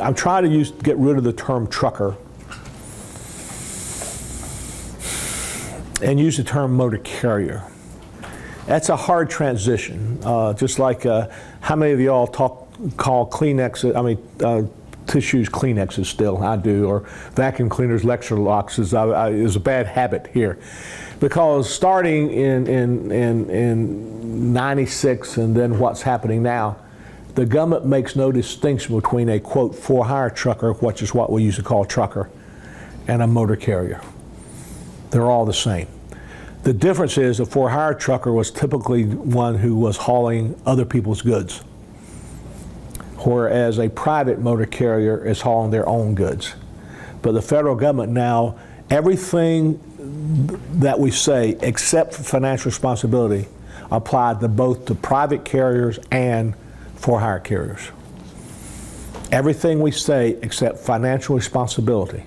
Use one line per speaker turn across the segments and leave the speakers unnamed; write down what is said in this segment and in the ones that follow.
I'm trying to get rid of the term trucker and use the term motor carrier. That's a hard transition. Just like how many of y'all call Kleenex, tissues Kleenexes still? I do, or vacuum cleaners, Electrolux is a bad habit here. Because starting in 96 and then what's happening now, the government makes no distinction between a, quote, for-hire trucker, which is what we used to call trucker, and a motor carrier. They're all the same. The difference is a for-hire trucker was typically one who was hauling other people's goods, whereas a private motor carrier is hauling their own goods. But the federal government now, everything that we say except for financial responsibility applied to both to private carriers and for-hire carriers. Everything we say except financial responsibility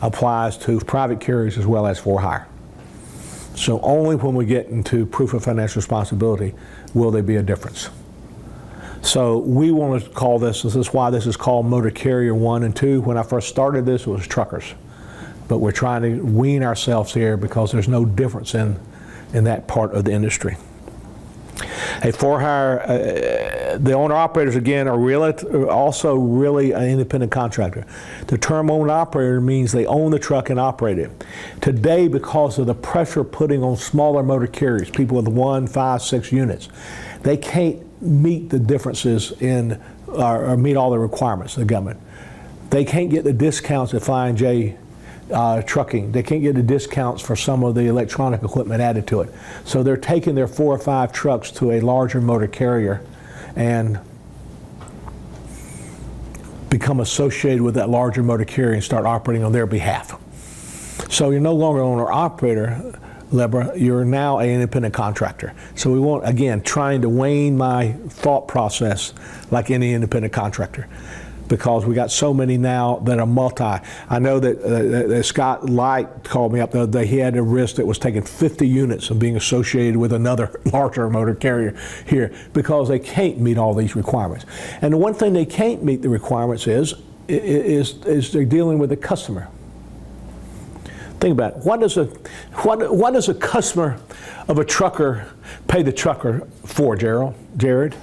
applies to private carriers as well as for-hire. So only when we get into proof of financial responsibility will there be a difference. So we want to call this is why this is called Motor Carrier 1 and 2. When I first started this, it was truckers. But we're trying to wean ourselves here because there's no difference in that part of the industry. A for-hire, the owner-operators, again, are also really an independent contractor. The term owner-operator means they own the truck and operate it. Today, because of the pressure putting on smaller motor carriers, people with 1, 5, 6 units, they can't meet the differences in, or meet all the requirements of the government. They can't get the discounts at I&J trucking. They can't get the discounts for some of the electronic equipment added to it. So they're taking their 4 or 5 trucks to a larger motor carrier and become associated with that larger motor carrier and start operating on their behalf. So you're no longer an owner-operator, Lebra, you're now an independent contractor. So we want, again, trying to wane my thought process like any independent contractor, because we got so many now that are multi. I know that Scott Light called me up the other day. He had a risk that was taking 50 units of being associated with another larger motor carrier here because they can't meet all these requirements. And the one thing they can't meet the requirements is they're dealing with the customer. Think about it. What does a customer of a trucker pay the trucker for, Jared?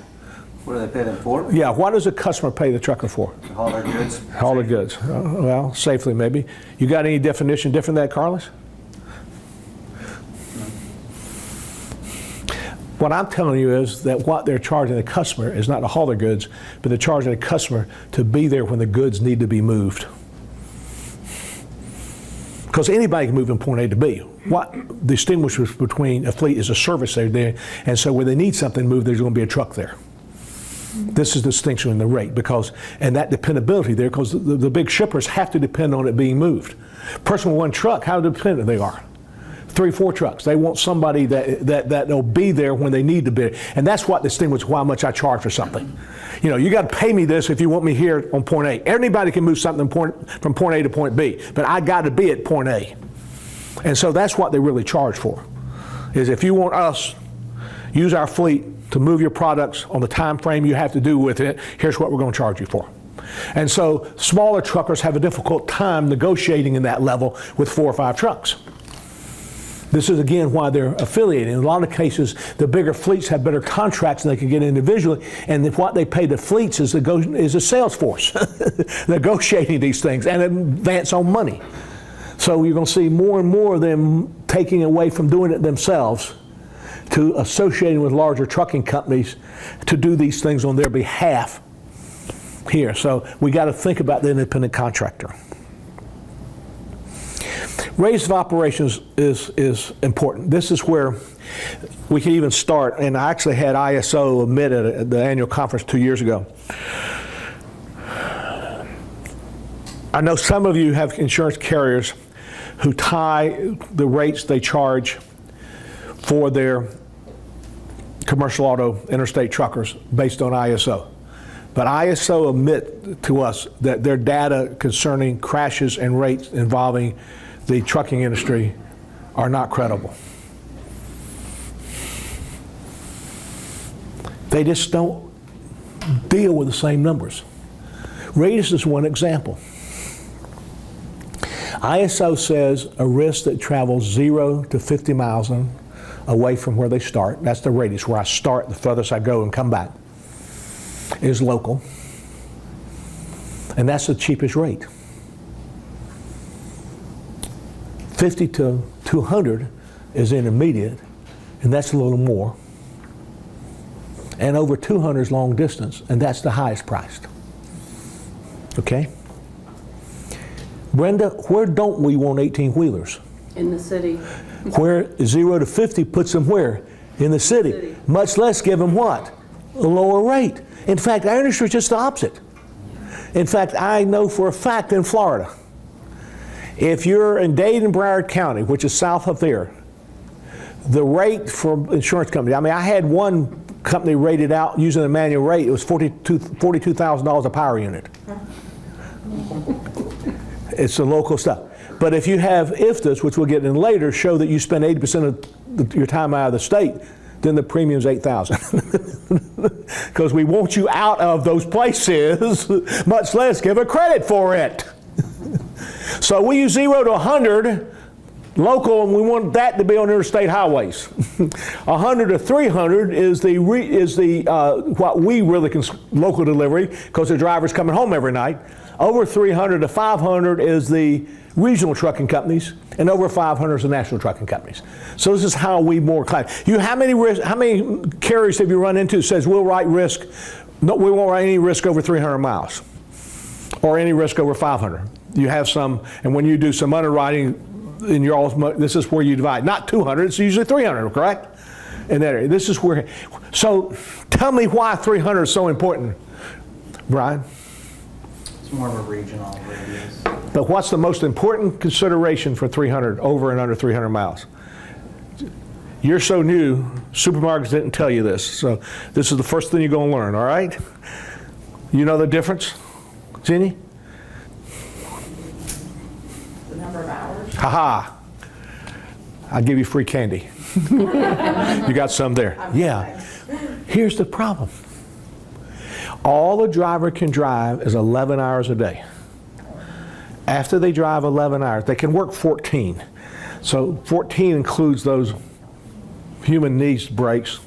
What do they pay them for?
Yeah, what does a customer pay the trucker for?
To haul their goods.
Haul their goods. Well, safely maybe. You got any definition different than that, Carlos? What I'm telling you is that what they're charging the customer is not to haul their goods, but they're charging the customer to be there when the goods need to be moved. Because anybody can move from point A to B. What distinguishes between a fleet is a service they're there, and so where they need something moved, there's going to be a truck there. This is the distinction in the rate, and that dependability there, because the big shippers have to depend on it being moved. Person with 1 truck, how dependent they are. 3, 4 trucks. They want somebody that'll be there when they need to be. And that's what distinguishes how much I charge for something. You know, you got to pay me this if you want me here on point A. Anybody can move something from point A to point B, but I got to be at point A. And so that's what they really charge for, is if you want us, use our fleet to move your products on the time frame you have to do with it, here's what we're going to charge you for. And so smaller truckers have a difficult time negotiating in that level with 4 or 5 trucks. This is, again, why they're affiliated. In a lot of cases, the bigger fleets have better contracts than they can get individually, and what they pay the fleets is a sales force negotiating these things and advance on money. So you're going to see more and more of them taking away from doing it themselves to associating with larger trucking companies to do these things on their behalf here. So we got to think about the independent contractor. Rates of operations is important. This is where we can even start, and I actually had ISO admit at the annual conference 2 years ago. I know some of you have insurance carriers who tie the rates they charge for their commercial auto interstate truckers based on ISO. But ISO admit to us that their data concerning crashes and rates involving the trucking industry are not credible. They just don't deal with the same numbers. Radius is one example. ISO says a risk that travels 0 to 50 miles away from where they start, that's the radius, where I start, the furthest I go and come back, is local. And that's the cheapest rate. 50 to 200 is intermediate, and that's a little more. And over 200 is long distance, and that's the highest priced. Okay? Brenda, where don't we want 18-wheelers?
In the city.
Where 0 to 50 puts them where? In the city. Much less give them what? A lower rate. In fact, our industry is just the opposite. In fact, I know for a fact in Florida, if you're in Dade and Broward County, which is south of there, the rate for insurance companies, I mean, I had one company rated out using the manual rate, it was $42,000 a power unit. It's the local stuff. But if you have IFTAs, which we'll get in later, show that you spend 80% of your time out of the state, then the premium's $8,000. Because we want you out of those places, much less give a credit for it. So we use 0 to 100 local, and we want that to be on interstate highways. 100 to 300 is what we really consider local delivery, because the driver's coming home every night. Over 300 to 500 is the regional trucking companies, and over 500 is the national trucking companies. So this is how we more claim. How many carriers have you run into that says we'll write risk? No, we won't write any risk over 300 miles, or any risk over 500. You have some, and when you do some underwriting, in your this is where you divide. Not 200, it's usually 300, correct? In that area. This is where. So tell me why 300 is so important, Brian.
It's more of a regional radius.
But what's the most important consideration for 300, over and under 300 miles? You're so new, supermarkets didn't tell you this, so this is the first thing you're going to learn, all right? You know the difference, Jenny?
The number of hours.
Ha-ha. I'll give you free candy. You got some there. Yeah. Here's the problem. All the driver can drive is 11 hours a day. After they drive 11 hours, they can work 14. So 14 includes those human needs breaks,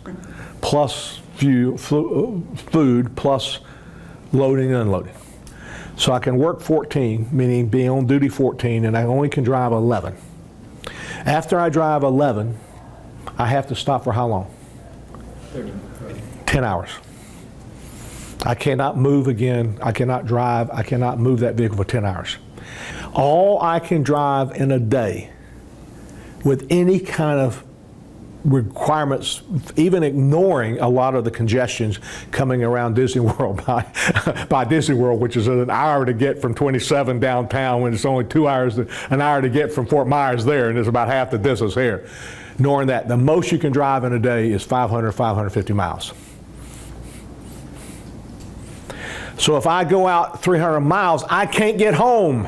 plus food, plus loading and unloading. So I can work 14, meaning being on duty 14, and I only can drive 11. After I drive 11, I have to stop for how long? 10 hours. I cannot move again. I cannot drive. I cannot move that vehicle for 10 hours. All I can drive in a day with any kind of requirements, even ignoring a lot of the congestions coming around Disney World by Disney World, which is an hour to get from 27 downtown when it's only 2 hours, an hour to get from Fort Myers there, and it's about half the distance here. Knowing that the most you can drive in a day is 500, 550 miles. So if I go out 300 miles, I can't get home,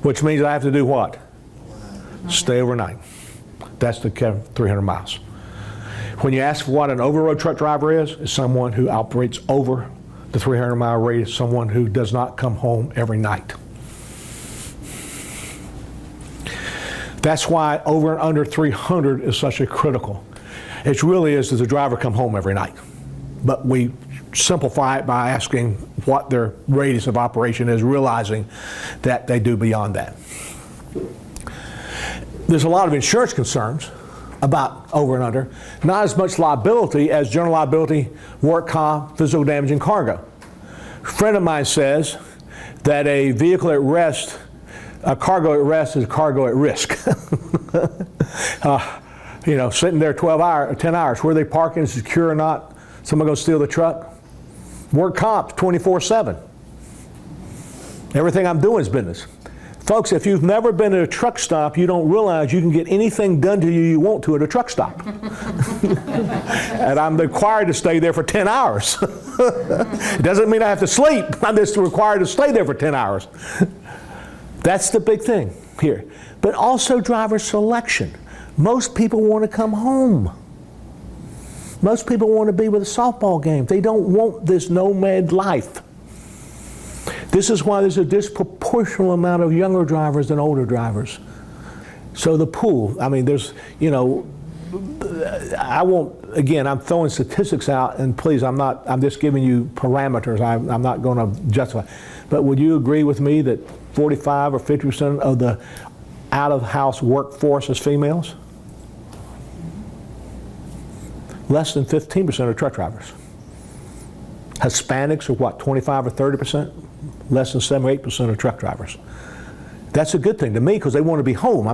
which means I have to do what? Stay overnight. That's the 300 miles. When you ask for what an over-road truck driver is, it's someone who operates over the 300-mile radius, someone who does not come home every night. That's why over and under 300 is such a critical. It really is, does the driver come home every night? But we simplify it by asking what their radius of operation is, realizing that they do beyond that. There's a lot of insurance concerns about over and under, not as much liability as general liability, work comp, physical damage, and cargo. A friend of mine says that a vehicle at rest, a cargo at rest is cargo at risk. You know, sitting there 10 hours, where are they parking, secure or not? Someone going to steal the truck? Work comp 24/7. Everything I'm doing is business. Folks, if you've never been at a truck stop, you don't realize you can get anything done to you want to at a truck stop. And I'm required to stay there for 10 hours. It doesn't mean I have to sleep. I'm just required to stay there for 10 hours. That's the big thing here. But also driver selection. Most people want to come home. Most people want to be with a softball game. They don't want this nomad life. This is why there's a disproportional amount of younger drivers than older drivers. So the pool, I mean, there's, you know, I won't, again, I'm throwing statistics out, and please, I'm just giving you parameters. I'm not going to justify. But would you agree with me that 45 or 50% of the out-of-house workforce is females? Less than 15% are truck drivers. Hispanics are what, 25 or 30%? Less than 7 or 8% are truck drivers. That's a good thing to me because they want to be home.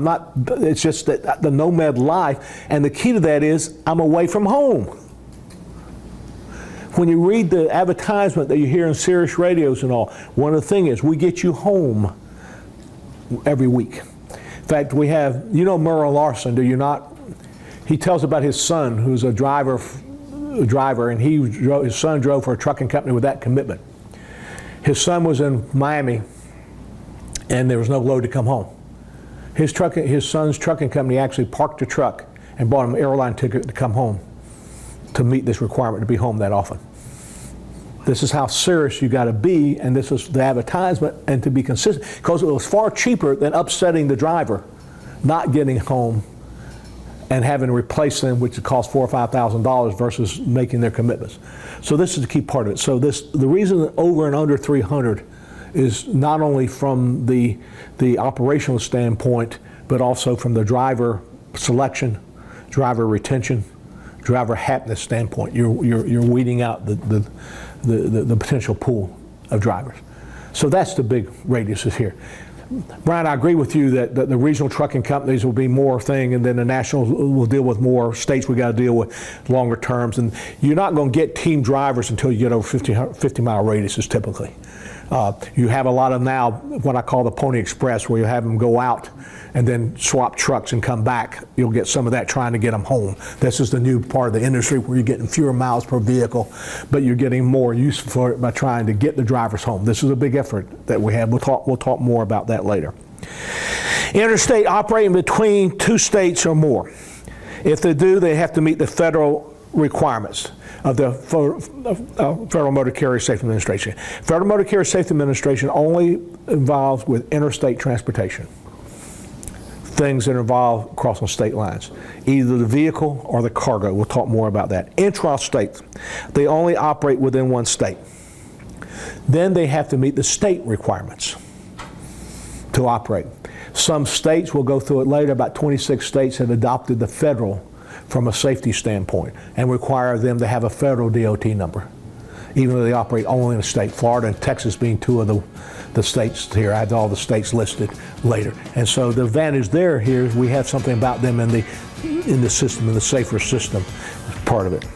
It's just that the nomad life, and the key to that is I'm away from home. When you read the advertisement that you hear in Sirius radios and all, one of the things is we get you home every week. In fact, we have, you know Merle Larson, do you not? He tells about his son who's a driver, and his son drove for a trucking company with that commitment. His son was in Miami, and there was no load to come home. His son's trucking company actually parked the truck and bought him an airline ticket to come home to meet this requirement to be home that often. This is how serious you got to be, and this is the advertisement, and to be consistent, because it was far cheaper than upsetting the driver, not getting home, and having to replace them, which would cost $4,000 or $5,000 versus making their commitments. So this is the key part of it. So the reason that over and under 300 is not only from the operational standpoint, but also from the driver selection, driver retention, driver happiness standpoint. You're weeding out the potential pool of drivers. So that's the big radius is here. Brian, I agree with you that the regional trucking companies will be more thing, and then the nationals will deal with more states. We got to deal with longer terms, and you're not going to get team drivers until you get over 50-mile radiuses typically. You have a lot of now what I call the Pony Express, where you have them go out and then swap trucks and come back. You'll get some of that trying to get them home. This is the new part of the industry where you're getting fewer miles per vehicle, but you're getting more use for it by trying to get the drivers home. This is a big effort that we have. We'll talk more about that later. Interstate operating between two states or more. If they do, they have to meet the federal requirements of the Federal Motor Carrier Safety Administration. Federal Motor Carrier Safety Administration only involves with interstate transportation, things that involve crossing state lines, either the vehicle or the cargo. We'll talk more about that. Intra-state, they only operate within one state. Then they have to meet the state requirements to operate. Some states, we'll go through it later, about 26 states have adopted the federal from a safety standpoint and require them to have a federal DOT number, even though they operate only in a state. Florida and Texas being two of the states here. I have all the states listed later. And so the advantage here is we have something about them in the system, in the safer system, as part of it.